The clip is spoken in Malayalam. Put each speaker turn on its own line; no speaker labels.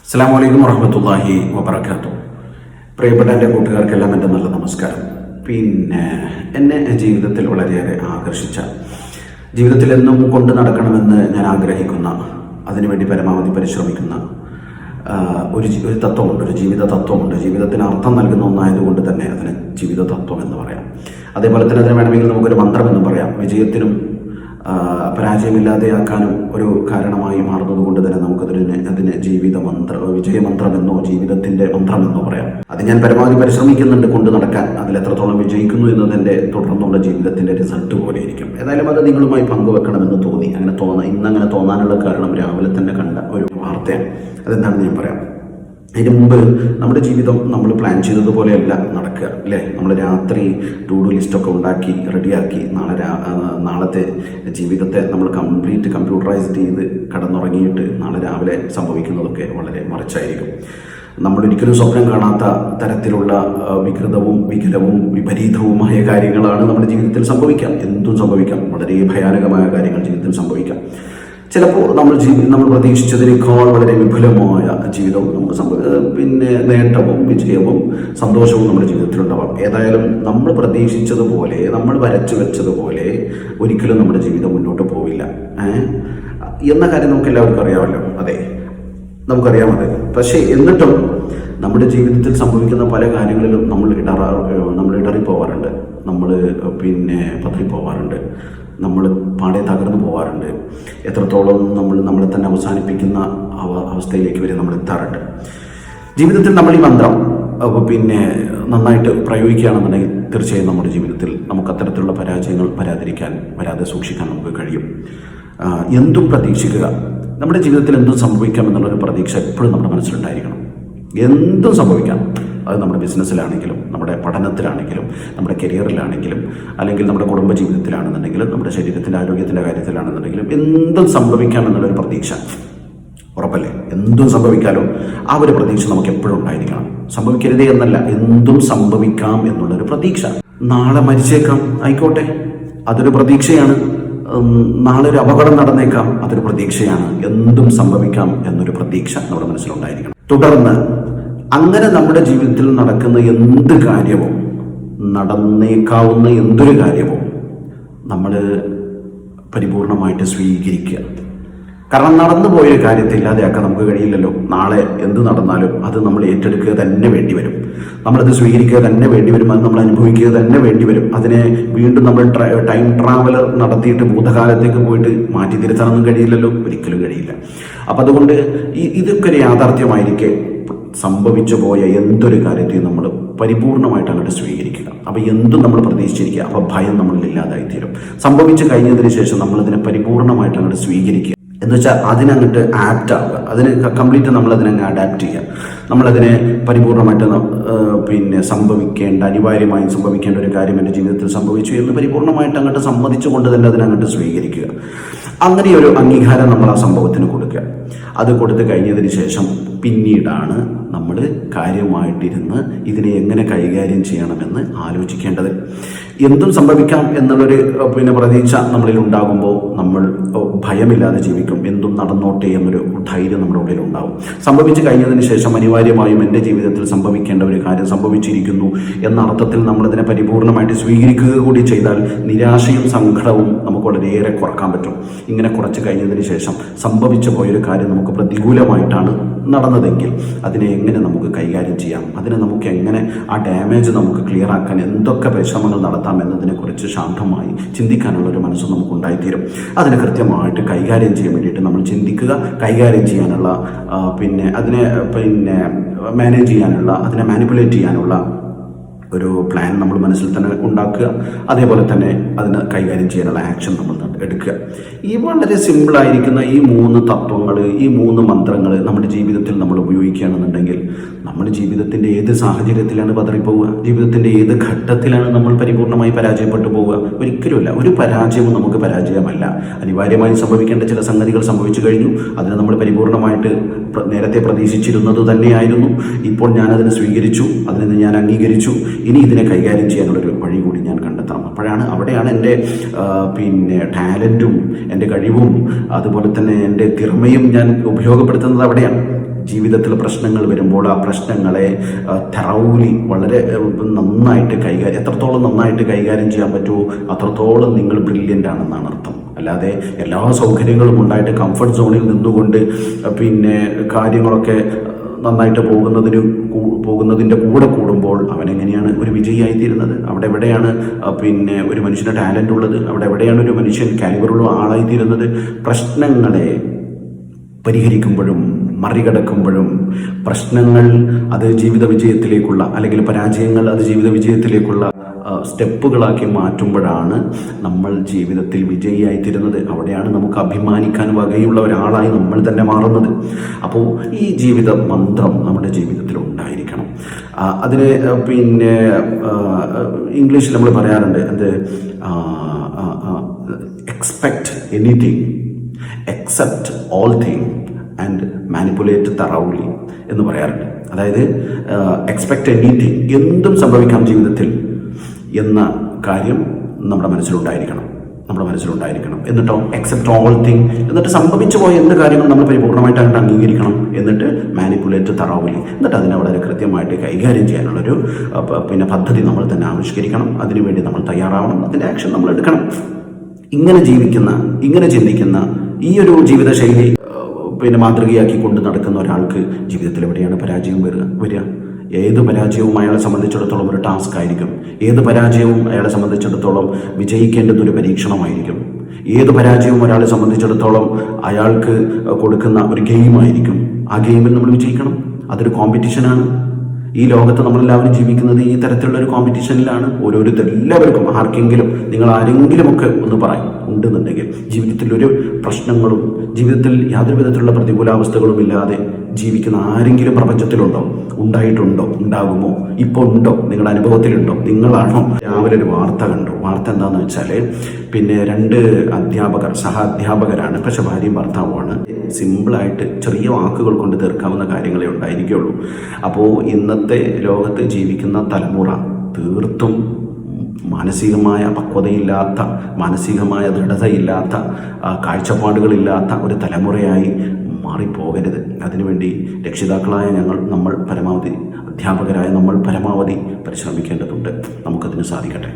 അസ്സലാമു അലൈക്കും വറഹ്മത്തുള്ളാഹി വബറകാതുഹു. പ്രിയപ്പെട്ട എൻ്റെ കൂട്ടുകാർക്കെല്ലാം എൻ്റെ നല്ല നമസ്കാരം. എന്നെ ജീവിതത്തിൽ വളരെയേറെ ആകർഷിച്ച, ജീവിതത്തിൽ എന്നും കൊണ്ട് നടക്കണമെന്ന് ഞാൻ ആഗ്രഹിക്കുന്ന, അതിനുവേണ്ടി പരമാവധി പരിശ്രമിക്കുന്ന ഒരു തത്വമുണ്ട്, ഒരു ജീവിത തത്വമുണ്ട്. ജീവിതത്തിന് അർത്ഥം നൽകുന്ന ഒന്നായതുകൊണ്ട് തന്നെ അതിന് ജീവിത തത്വം എന്ന് പറയാം. അതേപോലെ തന്നെ അതിന് വേണമെങ്കിൽ നമുക്കൊരു മന്ത്രം എന്ന് പറയാം. വിജയത്തിനും പരാജയമില്ലാതെയാക്കാനും ഒരു കാരണമായി മാറുന്നത് കൊണ്ട് തന്നെ അതിന് വിജയമന്ത്രമെന്നോ ജീവിതത്തിൻ്റെ മന്ത്രമെന്നോ പറയാം. അത് ഞാൻ പരമാവധി പരിശ്രമിക്കുന്നുണ്ട് കൊണ്ട് നടക്കാൻ. അതിൽ എത്രത്തോളം വിജയിക്കുന്നു എന്നതിൻ്റെ തുടർന്നുള്ള ജീവിതത്തിൻ്റെ റിസൾട്ട് പോലെ ഇരിക്കും. ഏതായാലും അത് നിങ്ങളുമായി പങ്കുവെക്കണമെന്ന് തോന്നി. ഇന്നങ്ങനെ തോന്നാനുള്ള കാരണം രാവിലെ തന്നെ കണ്ട ഒരു വാർത്തയാണ്. അതെന്താണെന്ന് ഞാൻ പറയാം. അതിന് മുമ്പ് നമ്മുടെ ജീവിതം നമ്മൾ പ്ലാൻ ചെയ്തതുപോലെയല്ല നടക്കുക, അല്ലേ? നമ്മൾ രാത്രി ടു ഡു ലിസ്റ്റൊക്കെ ഉണ്ടാക്കി റെഡിയാക്കി നാളത്തെ ജീവിതത്തെ നമ്മൾ കംപ്ലീറ്റ് കമ്പ്യൂട്ടറൈസ്ഡ് ചെയ്ത് കടന്നുറങ്ങിയിട്ട് നാളെ രാവിലെ സംഭവിക്കുന്നതൊക്കെ വളരെ മറിച്ചായിരിക്കും. നമ്മളൊരിക്കലും സ്വപ്നം കാണാത്ത തരത്തിലുള്ള വികൃതവും വികലവും വിപരീതവുമായ കാര്യങ്ങളാണ് നമ്മുടെ ജീവിതത്തിൽ സംഭവിക്കാം. എന്തും സംഭവിക്കാം. വളരെ ഭയാനകമായ കാര്യങ്ങൾ ജീവിതത്തിൽ സംഭവിക്കാം. ചിലപ്പോൾ നമ്മൾ പ്രതീക്ഷിച്ചതിനേക്കാൾ വളരെ വിപുലമായ ജീവിതവും നമുക്ക് നേട്ടവും വിജയവും സന്തോഷവും നമ്മുടെ ജീവിതത്തിലുണ്ടാവാം. ഏതായാലും നമ്മൾ പ്രതീക്ഷിച്ചതുപോലെ, നമ്മൾ വരച്ചു വെച്ചതുപോലെ ഒരിക്കലും നമ്മുടെ ജീവിതം മുന്നോട്ട് പോവില്ല എന്ന കാര്യം നമുക്ക് എല്ലാവർക്കും അറിയാമല്ലോ. അതെ, നമുക്കറിയാമത്. പക്ഷേ എന്നിട്ടും നമ്മുടെ ജീവിതത്തിൽ സംഭവിക്കുന്ന പല കാര്യങ്ങളിലും നമ്മൾ ഇടറിപ്പോവാറുണ്ട്, നമ്മൾ പതറിപ്പോവാറുണ്ട്, നമ്മൾ പാടെ തകർന്നു പോകാറുണ്ട്. എത്രത്തോളം നമ്മളെ തന്നെ അവസാനിപ്പിക്കുന്ന അവസ്ഥയിലേക്ക് വരെ നമ്മൾ എത്താറുണ്ട്. ജീവിതത്തിൽ നമ്മൾ ഈ മന്ത്രം നന്നായിട്ട് പ്രയോഗിക്കുകയാണെന്നുണ്ടെങ്കിൽ തീർച്ചയായും നമ്മുടെ ജീവിതത്തിൽ നമുക്ക് അത്തരത്തിലുള്ള പരാജയങ്ങൾ വരാതെ സൂക്ഷിക്കാൻ നമുക്ക് കഴിയും. എന്തും പ്രതീക്ഷിക്കുക. നമ്മുടെ ജീവിതത്തിൽ എന്തും സംഭവിക്കാം എന്നുള്ളൊരു പ്രതീക്ഷ എപ്പോഴും നമ്മുടെ മനസ്സിലുണ്ടായിരിക്കണം. എന്തും സംഭവിക്കാം. അത് നമ്മുടെ ബിസിനസ്സിലാണെങ്കിലും, നമ്മുടെ പഠനത്തിലാണെങ്കിലും, നമ്മുടെ കരിയറിലാണെങ്കിലും, അല്ലെങ്കിൽ നമ്മുടെ കുടുംബ ജീവിതത്തിലാണെന്നുണ്ടെങ്കിലും, നമ്മുടെ ശരീരത്തിൻ്റെ ആരോഗ്യത്തിൻ്റെ കാര്യത്തിലാണെന്നുണ്ടെങ്കിലും എന്തും സംഭവിക്കാം എന്നുള്ളൊരു പ്രതീക്ഷ ഉറപ്പല്ലേ? എന്തും സംഭവിക്കാലോ. ആ ഒരു പ്രതീക്ഷ നമുക്ക് എപ്പോഴും ഉണ്ടായിരിക്കണം. സംഭവിക്കരുതേ എന്നല്ല, എന്തും സംഭവിക്കാം എന്നുള്ളൊരു പ്രതീക്ഷ. നാളെ മരിച്ചേക്കാം, ആയിക്കോട്ടെ, അതൊരു പ്രതീക്ഷയാണ്. നാളെ ഒരു അപകടം നടന്നേക്കാം, അതൊരു പ്രതീക്ഷയാണ്. എന്തും സംഭവിക്കാം എന്നൊരു പ്രതീക്ഷ നമ്മുടെ മനസ്സിലുണ്ടായിരിക്കണം. തുടർന്ന് അങ്ങനെ നമ്മുടെ ജീവിതത്തിൽ നടക്കുന്ന എന്ത് കാര്യവും, നടന്നേക്കാവുന്ന എന്തൊരു കാര്യവും നമ്മൾ പരിപൂർണമായിട്ട് സ്വീകരിക്കുക. കാരണം നടന്നു പോയൊരു കാര്യത്തെ ഇല്ലാതെയാക്കാൻ നമുക്ക് കഴിയില്ലല്ലോ. നാളെ എന്ത് നടന്നാലും അത് നമ്മൾ ഏറ്റെടുക്കുക തന്നെ വേണ്ടി വരും. നമ്മളത് സ്വീകരിക്കുക തന്നെ വേണ്ടി വരും. അത് നമ്മൾ അനുഭവിക്കുക തന്നെ വേണ്ടി വരും. അതിനെ വീണ്ടും നമ്മൾ ടൈം ട്രാവലർ നടത്തിയിട്ട് ഭൂതകാലത്തേക്ക് പോയിട്ട് മാറ്റി തിരുത്താനൊന്നും കഴിയില്ലല്ലോ, ഒരിക്കലും കഴിയില്ല. അപ്പം അതുകൊണ്ട് ഇതൊക്കെ ഒരു യാഥാർത്ഥ്യമായിരിക്കെ സംഭവിച്ചു പോയ എന്തൊരു കാര്യത്തെയും നമ്മൾ പരിപൂർണമായിട്ട് അങ്ങോട്ട് സ്വീകരിക്കുക. അപ്പോൾ എന്തും നമ്മൾ പ്രതീക്ഷിച്ചിരിക്കുക. അപ്പോൾ ഭയം നമ്മളിൽ ഇല്ലാതായിത്തീരും. സംഭവിച്ചു കഴിഞ്ഞതിന് ശേഷം നമ്മളതിനെ പരിപൂർണമായിട്ട് അങ്ങോട്ട് സ്വീകരിക്കുക എന്ന് വെച്ചാൽ അതിനങ്ങോട്ട് ആപ്റ്റ് ആവുക. അതിന് കംപ്ലീറ്റ് നമ്മളതിനങ്ങ് അഡാപ്റ്റ് ചെയ്യുക. നമ്മളതിനെ പരിപൂർണമായിട്ട് അനിവാര്യമായും സംഭവിക്കേണ്ട ഒരു കാര്യം എൻ്റെ ജീവിതത്തിൽ സംഭവിച്ചു എന്ന് പരിപൂർണമായിട്ട് അങ്ങോട്ട് സമ്മതിച്ചുകൊണ്ട് തന്നെ അതിനങ്ങോട്ട് സ്വീകരിക്കുക. അങ്ങനെ ഒരു അംഗീകാരം നമ്മൾ ആ സംഭവത്തിന് കൊടുക്കുക. അത് കൊടുത്തു കഴിഞ്ഞതിന് ശേഷം പിന്നീടാണ് നമ്മൾ കാര്യമായിട്ടിരുന്ന് ഇതിനെ എങ്ങനെ കൈകാര്യം ചെയ്യണമെന്ന് ആലോചിക്കേണ്ടത്. എന്തും സംഭവിക്കാം എന്നുള്ളൊരു പ്രതീക്ഷ നമ്മളിൽ ഉണ്ടാകുമ്പോൾ നമ്മൾ ഭയമില്ലാതെ ജീവിക്കും. എന്തും നടന്നോട്ടെ എന്നൊരു ധൈര്യം നമ്മുടെ ഉള്ളിൽ ഉണ്ടാവും. സംഭവിച്ചു കഴിഞ്ഞതിന് ശേഷം അനിവാര്യമായും എൻ്റെ ജീവിതത്തിൽ സംഭവിക്കേണ്ട ഒരു കാര്യം സംഭവിച്ചിരിക്കുന്നു എന്ന അർത്ഥത്തിൽ നമ്മളതിനെ പരിപൂർണമായിട്ട് സ്വീകരിക്കുക കൂടി ചെയ്താൽ നിരാശയും സങ്കടവും നമുക്ക് വളരെയേറെ കുറക്കാൻ പറ്റും. ഇങ്ങനെ കുറച്ച് കഴിഞ്ഞതിന് ശേഷം സംഭവിച്ചു പോയൊരു കാര്യം നമുക്ക് പ്രതികൂലമായിട്ടാണ് നടന്നതെങ്കിൽ അതിനെ എങ്ങനെ നമുക്ക് കൈകാര്യം ചെയ്യാം, അതിനെ നമുക്ക് എങ്ങനെ ആ ഡാമേജ് നമുക്ക് ക്ലിയർ ആക്കാൻ എന്തൊക്കെ പരിശ്രമങ്ങൾ നടത്താം എന്നതിനെക്കുറിച്ച് ശാന്തമായി ചിന്തിക്കാനുള്ളൊരു മനസ്സ് നമുക്കുണ്ടായിത്തീരും. അതിനെ കൃത്യമായിട്ട് കൈകാര്യം ചെയ്യാൻ വേണ്ടിയിട്ട് നമ്മൾ ചിന്തിക്കുക. കൈകാര്യം ചെയ്യാനുള്ള അതിനെ മാനേജ് ചെയ്യാനുള്ള, അതിനെ മാനിപ്പുലേറ്റ് ചെയ്യാനുള്ള ഒരു പ്ലാൻ നമ്മൾ മനസ്സിൽ തന്നെ ഉണ്ടാക്കുക. അതേപോലെ തന്നെ അതിന് കൈകാര്യം ചെയ്യാനുള്ള ആക്ഷൻ നമ്മൾ എടുക്കുക. ഈ വളരെ സിമ്പിളായിരിക്കുന്ന ഈ 3 തത്വങ്ങൾ, ഈ 3 മന്ത്രങ്ങൾ നമ്മുടെ ജീവിതത്തിൽ നമ്മൾ ഉപയോഗിക്കുകയാണെന്നുണ്ടെങ്കിൽ നമ്മുടെ ജീവിതത്തിൻ്റെ ഏത് സാഹചര്യത്തിലാണ് പതറിപ്പോവുക, ജീവിതത്തിൻ്റെ ഏത് ഘട്ടത്തിലാണ് നമ്മൾ പരിപൂർണമായി പരാജയപ്പെട്ടു പോവുക? ഒരിക്കലുമില്ല. ഒരു പരാജയവും നമുക്ക് പരാജയമല്ല. അനിവാര്യമായി സംഭവിക്കേണ്ട ചില സംഗതികൾ സംഭവിച്ചു കഴിഞ്ഞു. അതിനെ നമ്മൾ പരിപൂർണമായിട്ട് നേരത്തെ പ്രതീക്ഷിച്ചിരുന്നത് തന്നെയായിരുന്നു. ഇപ്പോൾ ഞാനതിനെ സ്വീകരിച്ചു, അതിനെ ഞാൻ അംഗീകരിച്ചു. ഇനി ഇതിനെ കൈകാര്യം ചെയ്യാനുള്ളൊരു വഴി കൂടി ഞാൻ കണ്ടെത്തണം. അവിടെയാണ് എൻ്റെ ടാലൻറ്റും എൻ്റെ കഴിവും അതുപോലെ തന്നെ എൻ്റെ തിറമയും ഞാൻ ഉപയോഗപ്പെടുത്തുന്നത് അവിടെയാണ്. ജീവിതത്തിൽ പ്രശ്നങ്ങൾ വരുമ്പോൾ ആ പ്രശ്നങ്ങളെ തെറൗലി വളരെ നന്നായിട്ട് എത്രത്തോളം നന്നായിട്ട് കൈകാര്യം ചെയ്യാൻ പറ്റുമോ അത്രത്തോളം നിങ്ങൾ ബ്രില്യൻ്റ് ആണെന്നാണ് അർത്ഥം. അല്ലാതെ എല്ലാ സൗകര്യങ്ങളും ഉണ്ടായിട്ട് കംഫർട്ട് സോണിൽ നിന്നുകൊണ്ട് പിന്നെ കാര്യങ്ങളൊക്കെ നന്നായിട്ട് പോകുന്നതിൻ്റെ കൂടെ കൂടുമ്പോൾ അവനെങ്ങനെയാണ് ഒരു വിജയിയായിത്തീരുന്നത്? അവിടെ എവിടെയാണ് പിന്നെ ഒരു മനുഷ്യന് ടാലൻ്റ് ഉള്ളത്? അവിടെ എവിടെയാണ് ഒരു മനുഷ്യൻ കാലിബറുള്ള ആളായിത്തീരുന്നത്? പ്രശ്നങ്ങളെ പരിഹരിക്കുമ്പോഴും മറികടക്കുമ്പോഴും പ്രശ്നങ്ങൾ അത് ജീവിത വിജയത്തിലേക്കുള്ള അല്ലെങ്കിൽ പരാജയങ്ങൾ അത് ജീവിത വിജയത്തിലേക്കുള്ള സ്റ്റെപ്പുകളാക്കി മാറ്റുമ്പോഴാണ് നമ്മൾ ജീവിതത്തിൽ വിജയിയായിത്തീരുന്നത്. അവിടെയാണ് നമുക്ക് അഭിമാനിക്കാൻ വകയുള്ള ഒരാളായി നമ്മൾ തന്നെ മാറുന്നത്. അപ്പോൾ ഈ ജീവിത മന്ത്രം നമ്മുടെ ജീവിതത്തിൽ ഉണ്ടായിരിക്കണം. അതിന് പിന്നെ ഇംഗ്ലീഷിൽ നമ്മൾ പറയാറുണ്ട്, എന്ത്, expect anything, accept all things and manipulate thoroughly എന്ന് പറയാറുണ്ട്. അതായത് എക്സ്പെക്റ്റ് എനിത്തിങ്, എന്തും സംഭവിക്കാം ജീവിതത്തിൽ എന്ന കാര്യം നമ്മുടെ മനസ്സിലുണ്ടായിരിക്കണം. എന്നിട്ടോ accept all things, എന്നിട്ട് സംഭവിച്ചു പോയ എന്ത് കാര്യങ്ങൾ നമ്മൾ പരിപൂർണമായിട്ട് അങ്ങോട്ട് അംഗീകരിക്കണം. എന്നിട്ട് മാനിപ്പുലേറ്റ് thoroughly, എന്നിട്ട് അതിനെ വളരെ കൃത്യമായിട്ട് കൈകാര്യം ചെയ്യാനുള്ളൊരു പിന്നെ പദ്ധതി നമ്മൾ തന്നെ ആവിഷ്കരിക്കണം. അതിനുവേണ്ടി നമ്മൾ തയ്യാറാവണം, അതിൻ്റെ ആക്ഷൻ നമ്മൾ എടുക്കണം. ഇങ്ങനെ ചിന്തിക്കുന്ന ഈ ഒരു ജീവിതശൈലി പിന്നെ മാതൃകയാക്കി കൊണ്ട് നടക്കുന്ന ഒരാൾക്ക് ജീവിതത്തിൽ എവിടെയാണ് പരാജയം വരിക? ഏത് പരാജയവും അയാളെ സംബന്ധിച്ചിടത്തോളം ഒരു ടാസ്ക് ആയിരിക്കും. ഏത് പരാജയവും അയാളെ സംബന്ധിച്ചിടത്തോളം വിജയിക്കേണ്ടതൊരു പരീക്ഷണമായിരിക്കും. ഏത് പരാജയവും ഒരാളെ സംബന്ധിച്ചിടത്തോളം അയാൾക്ക് കൊടുക്കുന്ന ഒരു ഗെയിമായിരിക്കും. ആ ഗെയിമിൽ നമ്മൾ വിജയിക്കണം. അതൊരു കോമ്പറ്റീഷനാണ്. ഈ ലോകത്ത് നമ്മളെല്ലാവരും ജീവിക്കുന്നത് ഈ തരത്തിലുള്ള ഒരു കോമ്പറ്റീഷനിലാണ്. എല്ലാവർക്കും ആർക്കെങ്കിലും, നിങ്ങൾ ആരെങ്കിലുമൊക്കെ ഒന്ന് പറയും ഉണ്ടെന്നുണ്ടെങ്കിൽ ജീവിതത്തിൽ ഒരു പ്രശ്നങ്ങളും ജീവിതത്തിൽ യാതൊരു വിധത്തിലുള്ള പ്രതികൂലാവസ്ഥകളും ഇല്ലാതെ ജീവിക്കുന്ന ആരെങ്കിലും പ്രപഞ്ചത്തിലുണ്ടോ? ഉണ്ടായിട്ടുണ്ടോ? ഉണ്ടാകുമോ? ഇപ്പോൾ ഉണ്ടോ? നിങ്ങളുടെ അനുഭവത്തിലുണ്ടോ? നിങ്ങളാണോ? രാവിലെ ഒരു വാർത്ത കണ്ടു. വാർത്ത എന്താണെന്ന് വെച്ചാൽ പിന്നെ 2 സഹ അധ്യാപകരാണ്, പക്ഷെ ഭാര്യയും ഭർത്താവുമാണ്. സിമ്പിളായിട്ട് ചെറിയ വാക്കുകൾ കൊണ്ട് തീർക്കാവുന്ന കാര്യങ്ങളെ ഉണ്ടായിരിക്കുകയുള്ളൂ. അപ്പോൾ ഇന്നത്തെ ലോകത്ത് ജീവിക്കുന്ന തലമുറ തീർത്തും മാനസികമായ പക്വതയില്ലാത്ത, മാനസികമായ ദൃഢതയില്ലാത്ത, കാഴ്ചപ്പാടുകളില്ലാത്ത ഒരു തലമുറയായി മാറിപ്പോകരുത്. അതിനുവേണ്ടി രക്ഷിതാക്കളായ നമ്മൾ പരമാവധി, അധ്യാപകരായ നമ്മൾ പരമാവധി പരിശ്രമിക്കേണ്ടതുണ്ട്. നമുക്കതിന് സാധിക്കട്ടെ.